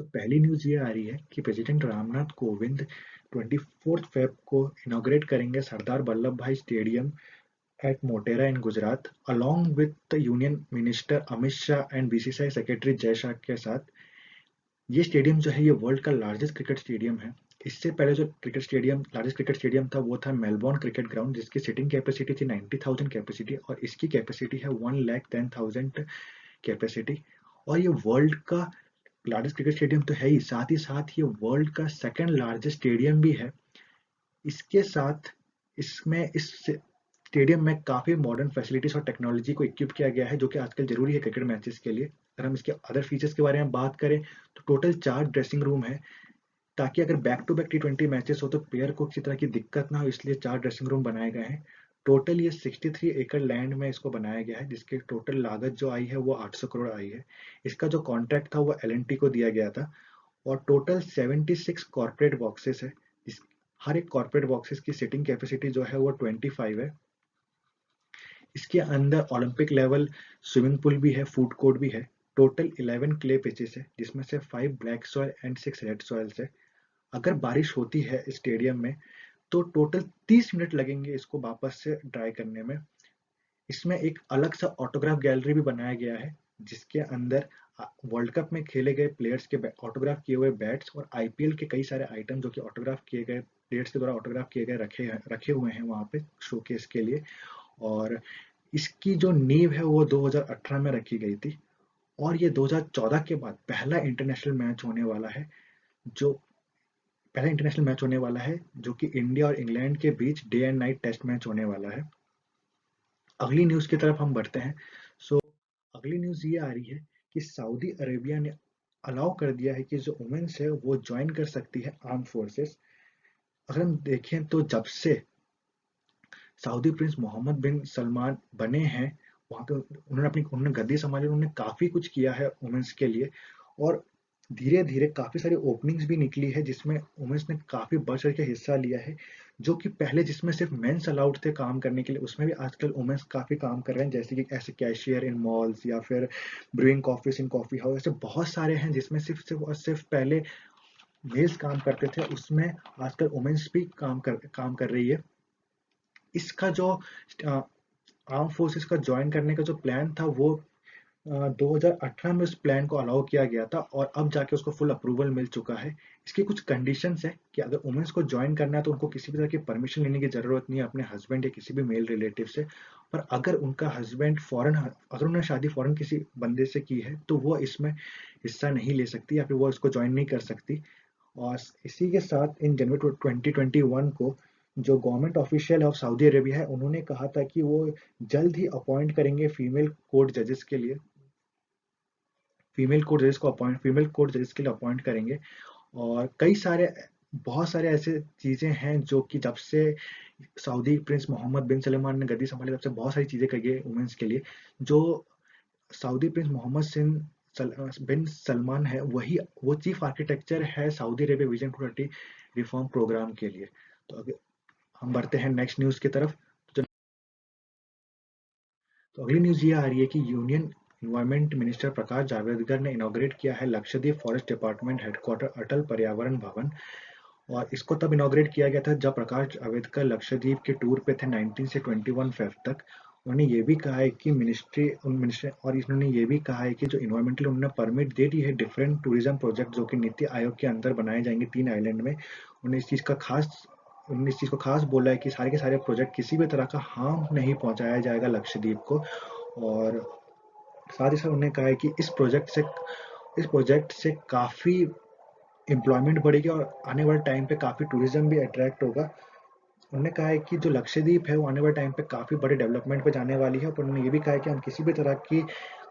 पहली न्यूज़ ये आ रही है कि प्रेसिडेंट रामनाथ कोविंद 24 फेब को इनॉग्रेट करेंगे Sardar Vallabh Bhai stadium at Motera in Gujarat along with the union minister Amit Shah and BCCI secretary Jay Shah के साथ। ये स्टेडियम जो है ये वर्ल्ड का लार्जेस्ट क्रिकेट स्टेडियम है। इससे पहले जो लार्जेस्ट क्रिकेट स्टेडियम था वो था मेलबोर्न क्रिकेट ग्राउंड, जिसकी सिटिंग कैपेसिटी थी 90,000 कैपेसिटी, और इसकी कैपेसिटी है 1,10,000 कैपेसिटी। और ये वर्ल्ड का लार्जेस्ट क्रिकेट स्टेडियम तो है ही, साथ ही साथ ये वर्ल्ड का सेकंड लार्जेस्ट स्टेडियम भी है। इसके साथ इस स्टेडियम में काफ़ी मॉडर्न फैसिलिटीज और टेक्नोलॉजी को इक्विप किया गया है, जो कि आजकल जरूरी है क्रिकेट मैचेस के लिए। अगर हम इसके अदर फीचर्स के बारे में बात करें तो टोटल 4 ड्रेसिंग रूम है, ताकि अगर back to back T20 matches हो तो प्लेयर को किसी तरह की दिक्कत ना हो, इसलिए 4 ड्रेसिंग रूम बनाए गए हैं। टोटल ये 63 एकड़ लैंड में इसको बनाया गया है, जिसकी टोटल लागत जो आई है वो 800 करोड़ आई है। इसका जो कॉन्ट्रैक्ट था वो L&T को दिया गया था। और टोटल 76 कॉर्पोरेट बॉक्सेस है। इस हर एक कॉर्पोरेट बॉक्सेस की सिटिंग कैपेसिटी जो है वो 25 है। इसके अंदर ओलंपिक लेवल स्विमिंग पूल भी है, फूड कोर्ट भी है। टोटल 11 क्ले पिचेस है, जिसमें से 5 black soil and 6 red soils है। अगर बारिश होती है स्टेडियम में तो टोटल 30 मिनट लगेंगे इसको वापस से ड्राई करने में। इसमें एक अलग सा ऑटोग्राफ गैलरी भी बनाया गया है, जिसके अंदर वर्ल्ड कप में खेले गए प्लेयर्स के ऑटोग्राफ किए हुए बैट्स और आईपीएल के कई सारे आइटम जो कि ऑटोग्राफ किए गए प्लेयर्स के द्वारा ऑटोग्राफ किए गए रखे हुए हैं वहाँ पे शोकेस के लिए। और इसकी जो नींव है वो 2018 में रखी गई थी। और ये 2014 के बाद जो पहला इंटरनेशनल मैच होने वाला है जो कि इंडिया और इंग्लैंड के बीच day and night test match होने वाला है। अगली न्यूज़ की तरफ हम बढ़ते हैं। सो अगली न्यूज़ ये आ रही है कि सऊदी अरेबिया ने अलाउ कर दिया है कि जो वुमेन्स है वो ज्वाइन कर सकती है आर्म फोर्सेस। अगर हम देखें तो जब से सऊदी प्रिंस मोहम्मद बिन सलमान बने हैं वहाँ पे उन्होंने गद्दी संभाली, उन्होंने काफ़ी कुछ किया है वुमेन्स के लिए। और धीरे धीरे काफ़ी सारी ओपनिंग्स भी निकली है जिसमें वुमेन्स ने काफ़ी बढ़ चढ़ के हिस्सा लिया है। जो कि पहले जिसमें सिर्फ मेंस अलाउड थे काम करने के लिए, उसमें भी आजकल वुमेन्स काफ़ी काम कर रहे हैं, जैसे कि ऐसे कैशियर इन मॉल्स या फिर brewing coffees in coffee house. ऐसे बहुत सारे हैं जिसमें सिर्फ पहले मेल्स काम करते थे, उसमें आजकल वुमेन्स भी काम कर रही है। इसका जो आर्म फोर्सेस का ज्वाइन करने का जो प्लान था वो 2018 में उस प्लान को अलाउ किया गया था, और अब जाके उसको फुल अप्रूवल मिल चुका है। इसकी कुछ कंडीशंस है कि अगर वुमेन्स को ज्वाइन करना है तो उनको किसी भी तरह की परमिशन लेने की जरूरत नहीं है अपने हस्बैंड या किसी भी मेल रिलेटिव से। पर अगर उनका हस्बैंड अगर उन्होंने शादी फॉरेन किसी बंदे से की है तो वो इसमें हिस्सा नहीं ले सकती या फिर वो इसको ज्वाइन नहीं कर सकती। और इसी के साथ इन जनवरी 2021 को जो government official of Saudi Arabia है उन्होंने कहा था कि वो जल्द ही अपॉइंट करेंगे फीमेल कोर्ट जजेस के लिए अपॉइंट करेंगे। और बहुत सारे ऐसे चीजें हैं जो कि जब से सऊदी प्रिंस मोहम्मद बिन सलमान ने गद्दी संभाली तब से बहुत सारी चीजें करी है वुमेन्स के लिए। जो सऊदी प्रिंस बिन सलमान है वो चीफ आर्किटेक्चर है Saudi Arabia vision 2030 reform program के लिए। तो अगर हम बढ़ते हैं नेक्स्ट न्यूज की तरफ। तो, तो अगली न्यूज ये आ रही है कि union environment minister Prakash Javadekar ने इनॉग्रेट किया है लक्षद्वीप फॉरेस्ट डिपार्टमेंट हेडक्वार्टर अटल पर्यावरण भवन। और इसको तब इनॉग्रेट किया गया था जब प्रकाश जावड़ेकर लक्षद्वीप के टूर पे थे 19 से 21 फेब तक। उन्होंने ये भी कहा है कि मिनिस्ट्री और इन्होंने ये भी कहा है कि जो इन्वायरमेंटल उन्होंने परमिट दे दी है डिफरेंट टूरिज्म प्रोजेक्ट जो कि नीति आयोग के अंदर बनाए जाएंगे 3 आइलैंड में। उन्होंने इस चीज़ को खास बोला है कि सारे के सारे प्रोजेक्ट किसी भी तरह का हार्म नहीं पहुंचाया जाएगा लक्षद्वीप को। और साथ ही साथ उन्होंने कहा है कि इस प्रोजेक्ट से काफ़ी एम्प्लॉयमेंट बढ़ेगी और आने वाले टाइम पे काफ़ी टूरिज्म भी अट्रैक्ट होगा। उन्होंने कहा है कि जो लक्षद्वीप है वो आने वाले टाइम पे काफ़ी बड़े डेवलपमेंट पे जाने वाली है, पर उन्होंने ये भी कहा है कि हम किसी भी तरह की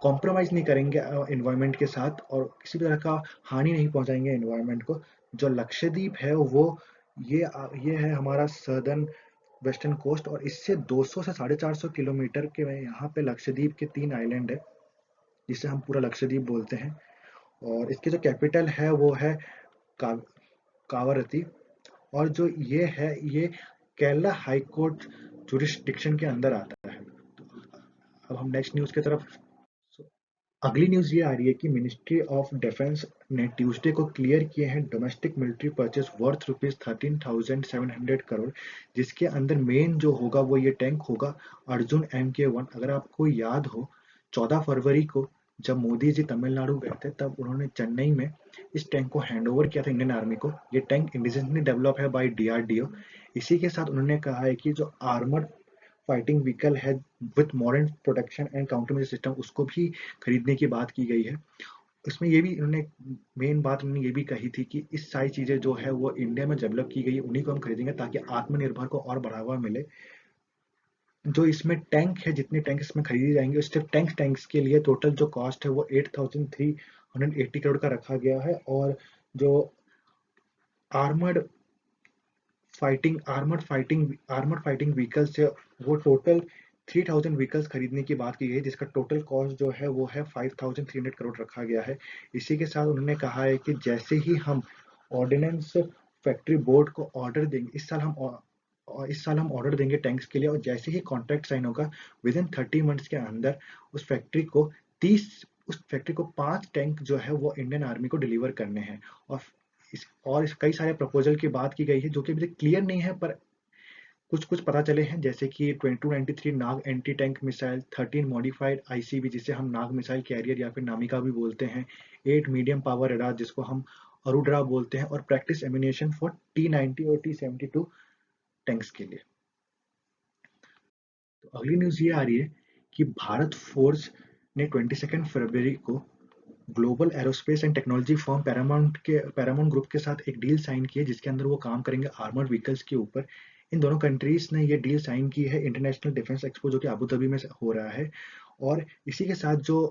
कॉम्प्रोमाइज़ नहीं करेंगे एनवायरनमेंट के साथ, और किसी भी तरह का हानि नहीं पहुंचाएंगे एनवायरनमेंट को। जो लक्षद्वीप है वो ये है हमारा सदर्न वेस्टर्न कोस्ट, और इससे 200 से 450 किलोमीटर के में यहाँ पे लक्षद्वीप के 3 आइलैंड है जिसे हम पूरा लक्षद्वीप बोलते हैं। और इसकी जो कैपिटल है वो है का, कावरती। और जो ये केरला हाई कोर्ट जुरिस्डिक्शन के अंदर आता है। अब हम नेक्स्ट न्यूज़ की तरफ अगली न्यूज़ ये आ रही है कि मिनिस्ट्री ऑफ डिफेंस ने ट्यूसडे को क्लियर किए हैं domestic military purchase worth rupees 13,700 crore, जिसके अंदर मेन जो होगा वो ये टैंक होगा अर्जुन MK1। अगर आपको याद हो 14 फरवरी को जब मोदी जी तमिलनाडु गए थे तब उन्होंने चेन्नई में इस टैंक को हैंड ओवर किया था इंडियन आर्मी को। ये टैंक इंडिजिनसली डेवलप है बाय DRDO। इसी के साथ उन्होंने कहा है कि जो आर्मर्ड फाइटिंग व्हीकल है with modern protection and counter missile system उसको भी खरीदने की बात की गई है। इसमें ये भी इन्होंने मेन बात उन्होंने ये भी कही थी कि इस सारी चीजें जो है वो इंडिया में डेवलप की गई है, उन्हीं को हम खरीदेंगे ताकि आत्मनिर्भर को और बढ़ावा मिले। जो इसमें टैंक है, जितने टैंक इसमें खरीदे जाएंगे उस टैंक्स के लिए टोटल जो कॉस्ट है वो 8,380 करोड़ का रखा गया है। और जो आर्मर्ड आर्मर्ड फाइटिंग व्हीकल्स है वो टोटल 3,000 व्हीकल्स खरीदने की बात की गई है, जिसका टोटल कॉस्ट जो है वो है 5,300 करोड़ रखा गया है। इसी के साथ उन्होंने कहा है कि जैसे ही हम ऑर्डिनेंस फैक्ट्री बोर्ड को ऑर्डर देंगे इस साल हम ऑर्डर देंगे टैंक्स के लिए, और जैसे ही कॉन्ट्रैक्ट साइन होगा विद इन 30 मंथ्स के अंदर उस फैक्ट्री को 5 टैंक जो है वो इंडियन आर्मी को डिलीवर करने हैं। और कई सारे प्रपोजल की बात की गई है जो कि अभी तक क्लियर नहीं है, पर कुछ कुछ पता चले हैं, जैसे कि 2293 Nag anti tank missile, 13 modified ICB जिसे हम नाग मिसाइल कैरियर या फिर नामिका भी बोलते हैं, 8 मीडियम पावर रडार जिसको हम अरुड्रा बोलते हैं, और प्रैक्टिस एमिनेशन फॉर T90 और T72 टैंक्स के लिए। तो अगली न्यूज ये आ रही है कि भारत फोर्स ने 22 फरवरी को global aerospace and technology firm Paramount group के साथ एक डील साइन की है, जिसके अंदर वो काम करेंगे आर्मर्ड व्हीकल्स के ऊपर। इन दोनों कंट्रीज ने ये डील साइन की है इंटरनेशनल डिफेंस एक्सपो जो कि अबू धाबी में हो रहा है। और इसी के साथ जो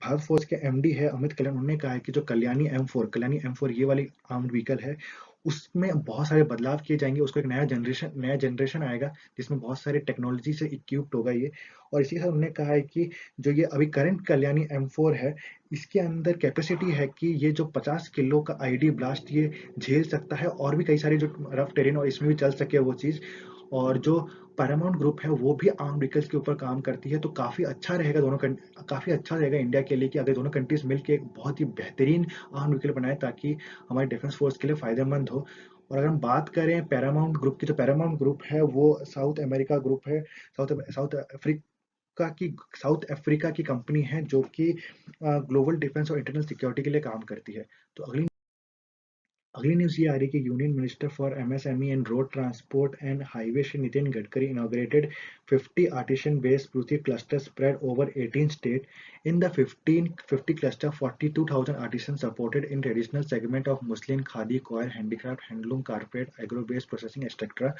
भारत फोर्स के MD है अमित कल्याण, उन्होंने कहा है कि जो कल्याणी M4 ये वाली आर्म्ड व्हीकल है उसमें बहुत सारे बदलाव किए जाएंगे, उसको एक नया जनरेशन आएगा जिसमें बहुत सारे टेक्नोलॉजी से इक्विप्ड होगा ये। और इसी के साथ उन्होंने कहा है कि जो ये अभी करंट कल्याणी M4 है इसके अंदर कैपेसिटी है कि ये जो 50 किलो का IED ब्लास्ट ये झेल सकता है, और भी कई सारी जो रफ टेरेन और इसमें भी चल सके वो चीज़। और जो पैरामाउंट ग्रुप है वो भी आर्म व्हीकल्स के ऊपर काम करती है, तो काफ़ी अच्छा रहेगा इंडिया के लिए कि अगर दोनों कंट्रीज मिलकर एक बहुत ही बेहतरीन आर्म व्हीकल बनाए ताकि हमारे डिफेंस फोर्स के लिए फायदेमंद हो। और अगर हम बात करें पैरामाउंट ग्रुप की, तो पैरामाउंट ग्रुप है वो साउथ अमेरिका ग्रुप है, साउथ अफ्रीका की कंपनी है जो कि ग्लोबल डिफेंस और इंटरनल सिक्योरिटी के लिए काम करती है। तो अगली न्यूज ये आ रही है कि union minister for MSME and road transport and highway Shri Nitin Gadkari inaugurated 50 artisan based Pruthi cluster spread over 18 states. In the 50 cluster, 42,000 artisans supported in traditional segment of muslin, khadi, coir, handicraft, handloom, carpet, agro-based processing, etc.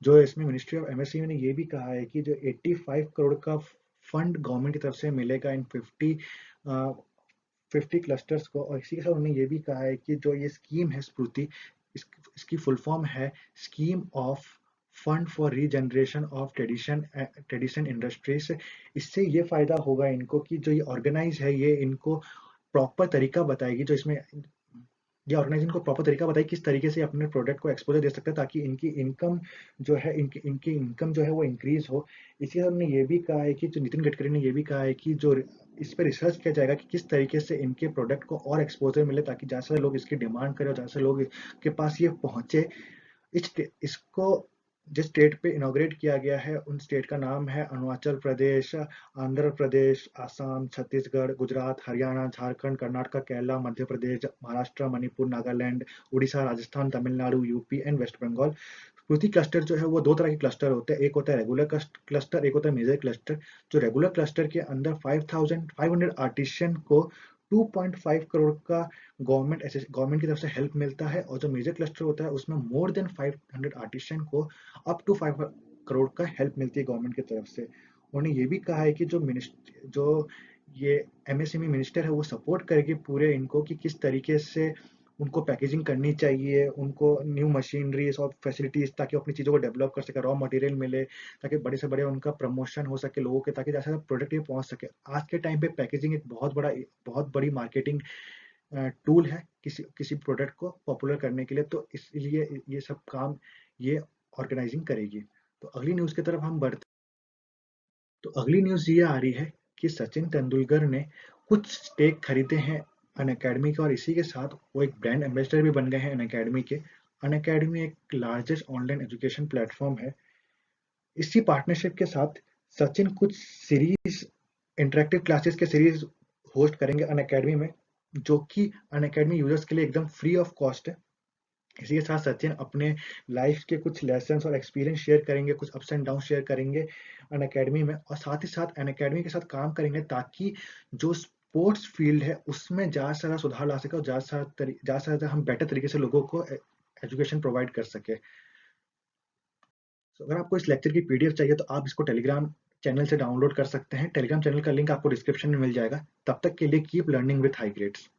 जो इसमें ministry of MSME ने ये भी कहा है कि जो 85 करोड़ का फंड गवर्नमेंट की तरफ से मिलेगा इन 50 क्लस्टर्स को। और इसी के साथ उन्होंने ये भी कहा है कि जो ये स्कीम है स्फूर्ति, इसकी फुल फॉर्म है scheme of fund for regeneration of tradition industries. इससे ये फायदा होगा इनको कि जो ये ऑर्गेनाइज है ये इनको प्रॉपर तरीका बताएगी, जो इसमें ये ऑर्गेनाइजेशन को प्रॉपर तरीका बताए किस तरीके से अपने प्रोडक्ट को एक्सपोजर दे सकते हैं ताकि इनकी इनकम जो है वो इंक्रीज हो। इसी तरह हमने ये भी कहा है कि जो नितिन गडकरी ने ये भी कहा है कि जो इस पर रिसर्च किया जाएगा कि किस तरीके से इनके प्रोडक्ट को और एक्सपोजर मिले ताकि ज़्यादा से लोग इसकी डिमांड करें और ज़्यादा से लोग के पास ये पहुंचे। इसको जिस स्टेट पे इनॉग्रेट किया गया है उन स्टेट का नाम है Arunachal Pradesh, Andhra Pradesh, Assam, Chhattisgarh, Gujarat, Haryana, Jharkhand, Karnataka, Kerala, Madhya Pradesh, Maharashtra, Manipur, Nagaland, Orissa, Rajasthan, Tamil Nadu, UP and West Bengal. Smriti cluster जो है वो दो तरह के क्लस्टर होते हैं, एक होता है रेगुलर क्लस्टर, एक होता है मेजर क्लस्टर। जो रेगुलर क्लस्टर के अंदर 5,500 आर्टिशियन को 2.5 करोड़ का गवर्नमेंट की तरफ से हेल्प मिलता है, और जो मेजर क्लस्टर होता है उसमें मोर देन 500 आर्टिशियन को अप टू 5 करोड़ का हेल्प मिलती है गवर्नमेंट की तरफ से। उन्होंने ये भी कहा है कि जो ये MSME मिनिस्टर है वो सपोर्ट करेगी पूरे इनको कि किस तरीके से उनको पैकेजिंग करनी चाहिए, उनको न्यू मशीनरीज और फैसिलिटीज ताकि अपनी चीज़ों को डेवलप कर सके, रॉ मटेरियल मिले ताकि बड़े से बड़े उनका प्रमोशन हो सके लोगों के, ताकि जैसा प्रोडक्ट ये पहुंच सके। आज के टाइम पे पैकेजिंग एक बहुत बड़ी मार्केटिंग टूल है किसी किसी प्रोडक्ट को पॉपुलर करने के लिए, तो इसलिए ये सब काम ये ऑर्गेनाइजिंग करेगी। तो अगली न्यूज़ की तरफ हम बढ़ते। तो अगली न्यूज़ ये आ रही है कि सचिन तेंदुलकर ने कुछ स्टेक खरीदे हैं अनअकैडमी के और इसी के साथ वो एक ब्रांड एम्बेसडर भी बन गए हैं अनअकैडमी के। अनअकैडमी एक लार्जेस्ट ऑनलाइन एजुकेशन प्लेटफॉर्म है। इसी पार्टनरशिप के साथ सचिन कुछ सीरीज इंटरेक्टिव क्लासेस के सीरीज होस्ट करेंगे अनअकैडमी में, जो कि अनअकैडमी यूजर्स के लिए एकदम फ्री ऑफ कॉस्ट है। इसी के साथ सचिन अपने लाइफ के कुछ लेसन्स और एक्सपीरियंस शेयर करेंगे, कुछ अप्स एंड डाउन शेयर करेंगे अनअकैडमी में, और साथ ही साथ अनअकैडमी के साथ काम करेंगे ताकि जो स्पोर्ट्स फील्ड है उसमें ज़्यादा से ज़्यादा सुधार ला सके और ज़्यादा से ज़्यादा हम बेटर तरीके से लोगों को एजुकेशन प्रोवाइड कर सके। तो अगर आपको इस लेक्चर की पीडीएफ चाहिए तो आप इसको टेलीग्राम चैनल से डाउनलोड कर सकते हैं। टेलीग्राम चैनल का लिंक आपको डिस्क्रिप्शन में मिल जाएगा। तब तक के लिए keep learning with high grades.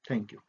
Thank you.